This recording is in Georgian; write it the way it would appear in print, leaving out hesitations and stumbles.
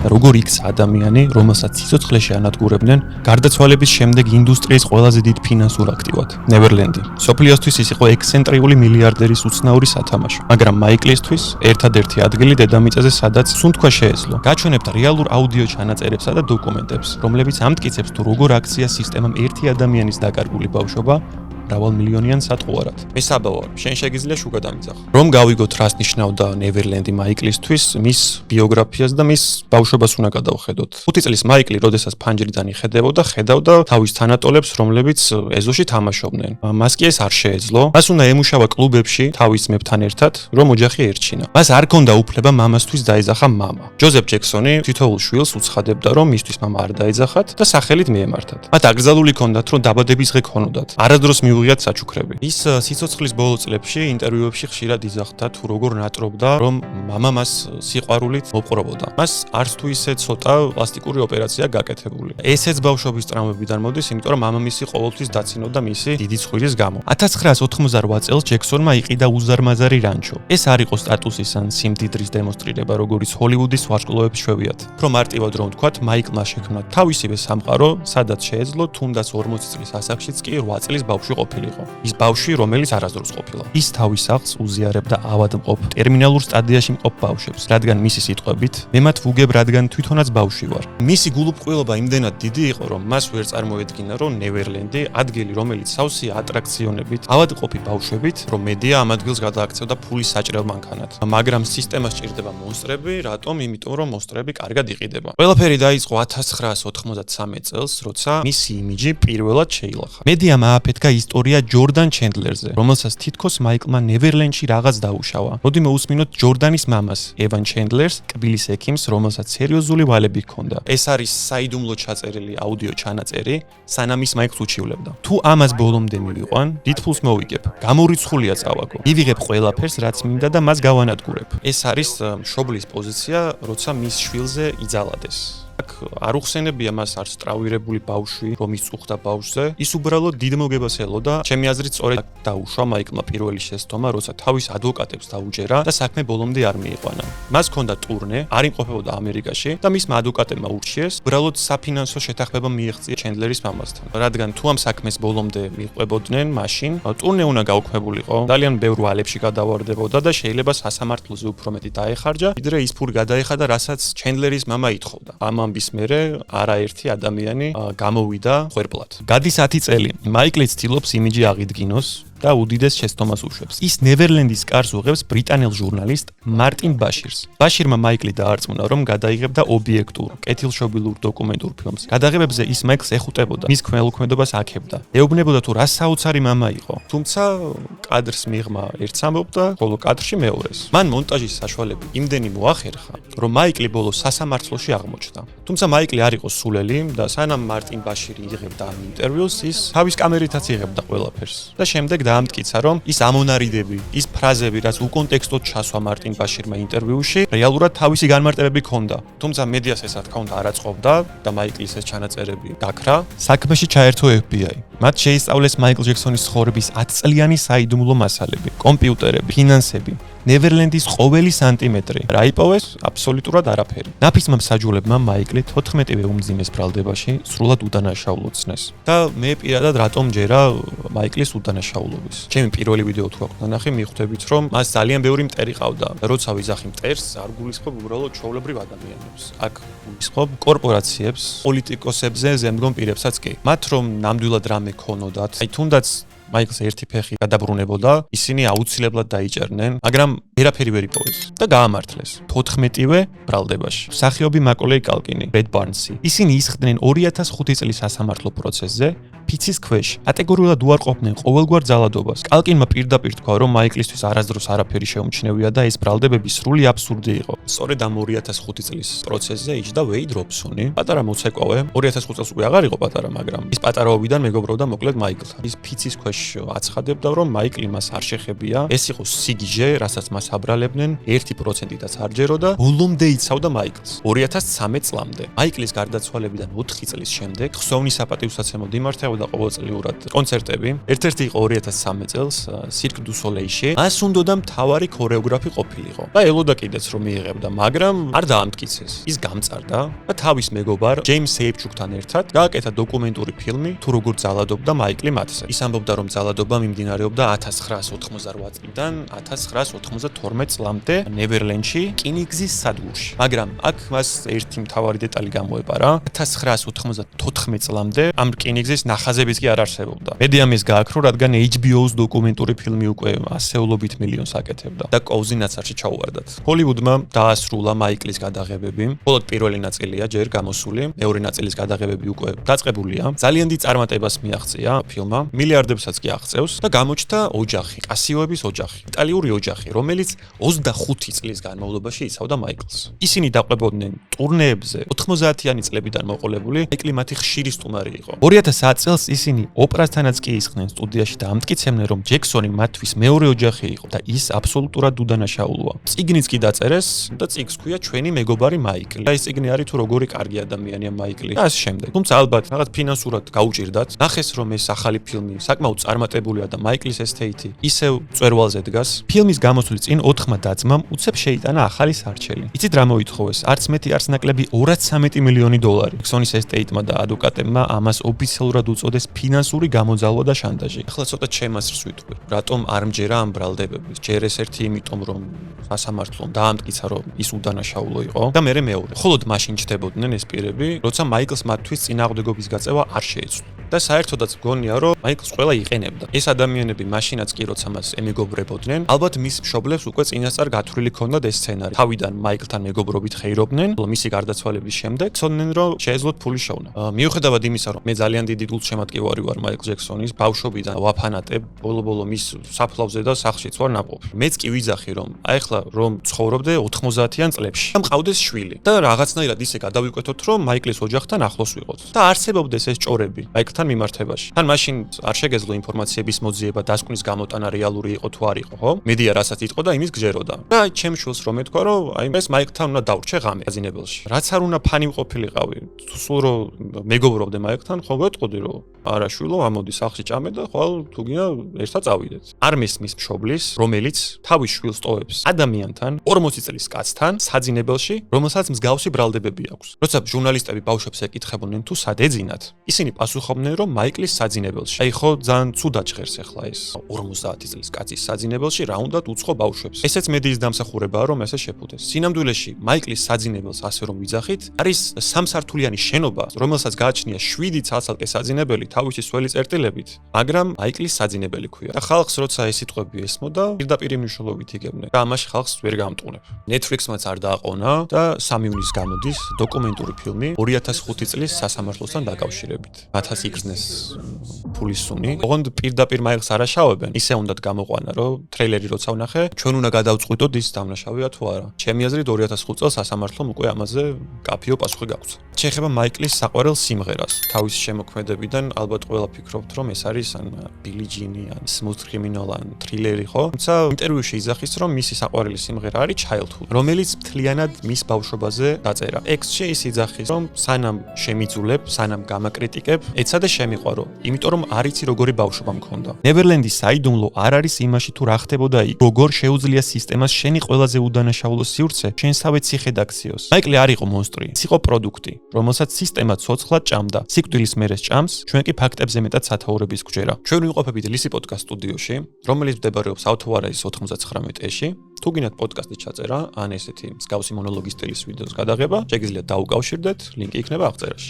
როგორ იქცა ადამიანი, რომელსაც სიცოცხლეში ანადგურებდნენ გარდაცვალების შემდეგ ინდუსტრიის ყველაზე დიდ ფინანსურ აქტივად, ნევერლენდი. სოფლიოსთვის ის იყო ექსცენტრიული მილიარდერის უცნაური სათამაშო, მაგრამ მაიკლისთვის ერთადერთი ადგილი დედამიწაზე, სადაც სუნთქვა შეეძლო. გაჩვენებდა რეალურ აუდიო ჩანაწერებსა და დოკუმენტებს, რომლებიც ამტკიცებს თუ როგორ აქცია სისტემამ ერთი ადამიანის დაკარგული ბავშვობა მრავალ მილიონიან სატყუარად. მესაბავა, შენ შეგიძლია შუქად ამიძახ. რომ გავიგოთ რას ნიშნავდა ნევერლენდი მაიკლისთვის, მის ბიოგრაფიას და მის ბავშვობას უნდა გადავხედოთ. 5 წლის მაიკლი, როდესაც ფანჯრიდან იხედებოდა, ხედავდა თავის თანატოლებს, რომლებიც ეზოში თამაშობდნენ. მას კი ეს არ შეეძლო. მას უნდა ემუშავა კლუბებში თავის ძმებთან ერთად, რომ ოჯახი ერჩინა. მას არ ჰქონდა უფლება მამასთვის დაეძახა მამა. ჯოზეფ ჯექსონი თითოეულ შვილს უცხადებდა, რომ მისთვის მამა არ დაეძახათ და სახელით მიემართათ. მათ აკრძალული ჰქონდათ, რომ დაბადების დღე ქონოდათ. არასდროს მიუღიათ საჩუქრები. ის სიცოცხლის ბოლო წლებში ინტერვიუებში ხშირად იძახდა თუ როგორ ნატრობდა, რომ მამა მას სიყვარულით მოპყრობოდა. მას არც თუ ისე ცოტა პლასტიკური ოპერაცია გაკეთებული. ესეც ბავშვობის ტრამვებიდან მოდის, იმიტომ რომ მამამისი ყოველთვის დაცინოდა მისი დიდი ცხვირის გამო. 1988 წელს ჯექსონმა იყიდა უზარმაზარი რანჩო. ეს არ იყო სტატუსის ან სიმდიდრის დემონსტრირება, როგორიც ჰოლივუდის ვარსკვლავებს შვევიათ. უფრო მარტივად რომ ვთქვათ, მაიკლმა შექმნა თავისივე სამყარო, სადაც შეეძლო თუნდაც 40 წლის ასაკშიც კი 8 წლის ბავშვი ყოფილიყო. ის ბავშვი, რომელიც არასდროს ყოფილა. ის თავის სახლს უზიარებდა ავადმყოფ, ტერმინალურ სტადიაში მყოფ ბავშვებს, რადგან მისი სიტყვებით, მე მათ ვუგებ, რადგან თვითონაც ბავშვი ვარ. მისი გულუბრყვილობა იმდენად დიდი იყო, რომ მას ვერ წარმოედგინა, რომ ნევერლენდი, ადგილი, რომელიც სავსეა ატრაქციონებით, ავადმყოფი ბავშვებით, რომ მედია ამ ადგილს გადააქცევდა ფულის საჭრელ მანქანად. მაგრამ სისტემას ჭირდება მონსტრები, რატომ? იმიტომ რომ მონსტრები კარგად იყიდება. ყველაფერი დაიწყო 1993 წელს, როცა მისი იმიჯი პირველად შეილახა. მედიამ ააფეთქა ისტორია ჯორდან ჩენდლერზე, რომელსაც თითქოს მაიკლმა ნევერლენდში რაღაც დაუშავა. მოდი მოусმინოთ ჯორდანის მამას, ევან ჩენდლერს, კბილის ექიმს, რომელსაც სერიოზული ვალები ჰქონდა. ეს არის საიდუმლო ჩაწერილი აუდიო ჩანაწერი, სანამ ის მაიკლს უჩივლებდა. თუ ამას ბოლომდე მივიყვან, დიდ ფულს მოვიგებ. გამორიცხულია წავაგო. მივიღებ ყველაფერს, რაც მინდა და მას გავანადგურებ. ეს არის მშობლის პოზიცია, როცა მის შვილზე იძალადეს. აქ არ უხსენებია მას არც ტრავირებული ბავშვი, რომ იწუხდა ბავშვზე. ის უბრალოდ დიდ მოგებას ელოდა. ჩემი აზრით, სწორედ დაუშვა მაიკლმა პირველი შეცდომა, როცა თავის ადვოკატებს დაუჯერა და საქმე ბოლომდე არ მიიყვანა. მას ჰქონდა ტურნე, არ იმყოფებოდა ამერიკაში და მისმა ადვოკატებმა ურჩიეს, უბრალოდ საფინანსო შეთანხმება მიეღწია ჩენდლერის მამასთან. რადგან თუ ამ საქმეს ბოლომდე მიყვებოდნენ, მაშინ ტურნე უნდა გაუქმებულიყო. ძალიან ბევრ ვალებში გადავარდებოდა და შეიძლება სასამართლოზე უფრო მეტი დაეხარჯა, ვიდრე ის ფული გადაეხადა, რასაც ჩენდლერის მამა ითხოვდა. ამის მერე არაერთი ადამიანი გამოვიდა ხვერპლად. გადის 10 წელი. მაიკლი ცდილობს იმიჯი აღიდგინოს და უდიდეს შეცდომას უშვებს. ის ნევერლენდის კარს უღებს ბრიტანელ ჟურნალისტ მარტინ ბაშირს. ბაშირმა მაიკლი დაარწმუნა, რომ გადაიღებდა ობიექტურ, კეთილშობილურ დოკუმენტურ ფილმს. გადაღებებზე ის მაიკლს ეხუტებოდა, მის ქველუქმედობას აქებდა. ეუბნებოდა თუ რა საოცარი მამა იყო. თუმცა კადრს მიღმა ერთს ამბობდა, ხოლო კადრში მეორეს. მან მონტაჟის საშუალება იმდენი მოახერხა, რომ მაიკლი ბოლოს სასამართლოში აღმოჩნდა. თუმცა მაიკლი არ იყო სულელი და სანამ მარტინ ბაშირი იღებდა ამ ინტერვიუს, ის თავის კამერითაც იღებდა ყველაფერს. და შემდეგ დაამტკიცა, რომ ის ამონარიდები, ის ფრაზები, რაც უკონტექსტოდ ჩასვა მარტინ ბაშირმა ინტერვიუში, რეალურად თავისი განმარტებები ჰქონდა. თუმცა მედიას ეს რა თქმა უნდა არ აწყობდა და მაიკლის ეს ჩანაწერები გაქრა. საქმეში ჩაერთო FBI. მათ შეისწავლეს მაიკლ ჯექსონის ცხოვრების 10 წლიანი საიდუმლო მასალები, კომპიუტერები, ფინანსები. ნევერლენდის ყოველი სანტიმეტრი. რა იპოვეს? აბსოლუტურად არაფერი. ნაფისმა მსაჯულებმა მაიკლი 14-ვე უმძიმეს ბრალდებაში სრულად უდანაშაულოცნეს. და მე პირადად რატომ ჯერა მაიკლის უდანაშაულობის. ჩემი პირველი ვიდეო თუ აქვს ნახე, მიხვდებით, რომ მას ძალიან ბევრი მტერი ყავდა. როცა ვიზახი მტერს, არ გულისხმობ უბრალოდ ჩვეულებრივ ადამიანებს. აქ გულისხმობ კორპორაციებს, პოლიტიკოსებზე, ზემდგომ პირებსაც კი. მათ რომ ნამდვილად რამე ქონოდათ, აი თუნდაც მაიკლს ერთი ფეხი გადაბრუნებოდა, ისინი აუცილებლად დაიჭერნენ, მაგრამ ვერაფერი ვერ იპოვეს და გაამართლეს 14-ვე ბრალდებაში. მსახიობი მაკოლეი კალკინი, რედ ბარნსი. ისინი ისხდნენ 2005 წლის სასამართლო პროცესზე, ფიცის ქვეშ. კატეგორიულად უარყოფდნენ ყოველგვარ ძალადობას. კალკინმა პირდაპირ თქვა, რომ მაიკლისთვის არასდროს არაფერი შეუმჩნევია და ეს ბრალდებები სრული აბსურდი იყო. სწორედ ამ 2005 წლის პროცესზე იჯდა ვეიდ რობსონი, პატარა მოცეკვავე. 2005 წელს უკვე აღარ იყო პატარა, მაგრამ ის პატარაობიდან მეგობრობდა მოკლედ მაიკლთან. ის ფიცის ქვეშ აცხადებდა, რომ მაიკლი მას არ შეხებია. ეს იყო სიგიჟე, რასაც მას აბრალებდნენ, 1%-იც არ ჯეროდა, ბოლომდე იცავდა მაიკლს. 2013 წლამდე. მაიკლის გარდაცვალებიდან 4 წლის შემდეგ ხსოვნის საპატივსაცემო მიმართებოდა იმართებოდა ყოველწლიურად კონცერტები. ერთ-ერთი იყო 2013 წელს Cirque du Soleil-ში. მას უნდოდა მთავარი ქორეოგრაფი ყოფილიყო. და ელოდა კიდეც რომ მიიღებდა, მაგრამ არ დაამტკიცეს. ის გამწარდა და თავის მეგობარ ჯეიმს სეიფჩუკთან ერთად გააკეთა დოკუმენტური ფილმი თუ როგორ ძალადობდა მაიკლი მათზე. ის ამბობდა რომ ძალადობა მიმდინარეობდა 1988 წლიდან 1992 წლამდე ნევერლენდში, რკინიგზის სადგურში. მაგრამ აქ მას ერთი მთავარი დეტალი გამოეპარა. 1994 წლამდე ამ რკინიგზის ნახაზებიც კი არ არსებობდა. მედიამ ეს გააქრო, რადგან HBO-ს დოკუმენტური ფილმი უკვე ასეულობით მილიონს აკეთებდა და კოვზი ნაცარში ჩაუვარდათ. ჰოლივუდმა დაასრულა მაიკლის გადაღებები. მხოლოდ პირველი ნაწილია ჯერ გამოსული, მეორე ნაწილის გადაღებები უკვე დაწყებულია. ძალიან დიდ წარმატებას მიაღწია ფილმმა, მილიარდებსაც კი აღწევს და გამოჩნდა ოჯახი, კასიოების ოჯახი, იტალიური ოჯახი, რომელიც 25 წლის განმავლობაში იცავდა მაიკლს. ისინი დაყვებოდნენ ტურნეებზე 90-იანი წლებიდან მოყოლებული, მაიკლი მათი ხშირი სტუმარი იყო. 2010 წელს ისინი ოპრასთანაც კი ისხდნენ სტუდიაში და ამტკიცებდნენ, რომ ჯექსონი მათთვის მეორე ოჯახი იყო და ის აბსოლუტურად უდანაშაულოა. წიგნიც კი დაწერეს და წიგნს ქვია ჩვენი მეგობარი მაიკლი. და ეს წიგნი არის თუ როგორი კარგი ადამიანია მაიკლი და ასე შემდეგ. თუმცა ალბათ რაღაც ფინანსურად გაუჭირდათ. ნახეს რომ ეს ახალი ფილმი საკმაოდ წარმატებულია და მაიკლის ესთეიტი ისევ მწვერვალზე დგას. ფილმის გამოსვლის წინ 4-მა და-ძმამ უცებ შეიტანა ახალი სარჩელი. იცით რა მოითხოვეს? არც მეტი არც ნაკლები 213 მილიონი დოლარი. ჯექსონის ესთეიტმა და ადვოკატებმა ამას ოფიციალურად უწოდეს ფინანსური გამოძალვა და შანტაჟი. ახლა ცოტა ჩემასრს ვიტყვი. რატომ არ მჯერა ამ ბრალდებები? ჯერ ეს ერთი იმიტომ რომ სასამართლომ დაამტკიცა რომ ის უდანაშაულო იყო და მერე მეორე. მხოლოდ მაშინ ჩდებოდნენ ეს პირები, როცა მაიკლს მათთვის წინააღმდეგობის გაწევა არ შეეძლო. და საერთოდაც გონია რომ მაიკლს ყველა იყენებდა. ეს ადამიანები მაშინაც კი როცა მას ემეგობრებოდნენ, ალბათ მის მშობლებს უკვე წინასწარ გათვლილი ჰქონდათ ეს სცენარი. თავიდან მაიკლთან მეგობრობით ხეირობდნენ, მისი გარდაცვალების შემდეგ ცოდნენ რომ შეეძლოთ ფული შეუნა. მიუხედავად იმისა რომ მე ძალიან დიდი გულშემატკივარი ვარ მაიკლ ჯექსონის, ბავშვობიდან ვაფანატებ, ბოლო-ბოლო მის საფლავზე და სახლშიც ვარ ნაყოფი. მეც კი ვიძახი რომ აი ახლა რომ ცხოვრობდე 90-იან წლებში. და მყავდეს შვილი და რაღაცნაირად ისე გადავიკვეთოთ რომ მაიკლის ოჯახთან ახლოს ვიყოთ. და არსებობდეს ეს ჭორები მაიკლთან მიმართებაში. თან მაშინ არ შეგეძლო ინფორმაციების მოძიება, დასკვნის გამოტანა რეალური იყო თუ არ იყო, ხო? მედია რასაც იტყო და იმის გჯეროდა. და ჩემ შვილს რომ ეთქვა რომ აი ეს მაიკლთან უნდა დავრჩე ღამე გაძინებელში. რაც არ უნდა ფანი მყოფილიყავი. სულ რომ მეგობრობდე მაიკლთან, ხო გეტყოდი რომ არა შვილო, ამოდი სახლში ჭამე და ხვალ თუ გინდა ერთად წავიდეთ. არ მესმის მშობლის, რომელიც თავის შვილს ტოვებს ადამიანთან, 40 წლის კაცთან, საძინებელში, რომელსაც მსგავსი ბრალდებები აქვს. როცა ჟურნალისტები ბავშვებს ეკითხებოდნენ თუ სად ეძინათ, ისინი პასუხობდნენ რომ მაიკლის საძინებელში. აი ხო ძალიან ცუდად ჟღერს ახლა ეს 50 წლის კაცის საძინებელში რა უნდათ უცხო ბავშვებს. ესეც მედიის დამსახურებაა რომ ესე შეფუთეს. სინამდვილეში მაიკლის საძინებელს ასე რომ ვიძახით, არის სამსართულიანი შენობა, რომელსაც გააჩნია 7 ცალ-ცალკე საძინებელი თავისი სველი წერტილებით, მაგრამ მაიკლის საძინებელი ქვია. და ხალხს როცა ეს სიტყვები ესმოდა, პირდაპირ მნიშვნელობით იგებდნენ. და ამაში ხალხს ვერ გამტყუნებ. Netflix-მაც არ დააყონა და 3 ივნისს გამოდის დოკუმენტური ფილმი 2005 წლის სასამართლოსთან დაკავშირებით. მათაც იგრძნეს ფულის სუმი. ოღონდ პირდაპირ მაიკლს არ აშავებენ. ისე უნდათ გამოყვანა, რომ ტრეილერი როცა ვნახე, ჩვენ უნდა გადავწყვიტოთ ის დამნაშავეა თუ არა. ჩემი აზრით 2005 წელს სასამართლომ უკვე ამაზე კაფეო პასუხი გაგვცა. შეეხება მაიკლის საყვარელ სიმღერას. თავისი შემოქმედებიდან ალბათ ყველა ფიქრობთ, რომ ეს არის ან ბილი ჯინი, ან Smooth Criminal, ან თრილერი, ხო? თუმცა ინტერვიუში იძახის, რომ მისი საყვარელი სიმღერა არის Childhood, რომელიც მთლიანად მის ბავშვობაზე დაწერა. ტექსტში ის იძახის, რომ სანამ შემიძულებ, სანამ გამაკრიტიკებ, ეცადე შემიყვარო, იმიტომ რომ არ იცი როგორი ბავშვობა მქონდა. ნევერლენდის საიდუმლო არ არის იმაში თუ რა ხდებოდა იქ, როგორ შეუძლია სისტემას შენი ყველაზე უდანაშაულო სივრცე შენსავე ციხედ აქციოს. მაიკლი არ იყო მონსტრი, ის იყო პროდუქტი, რომელსაც სისტემა ცოცხლად ჭამდა. სიკვდილის მერეს ჭამს, ჩვენ კი ფაქტებზე მეტად სათაურების გვჯერა. ჩვენ ვიმყოფებით ლისი პოდკასტ სტუდიოში, რომელიც მდებარეობს ავთოვარაის 99-ში. თუ გინდათ პოდკასტი ჩაწერა, ან ესეთი მსგავსი მონოლოგის სტილის ვიდეოს გადაღება, შეგიძლიათ დაუკავშირდეთ, ლინკი იქნება აღწერაში.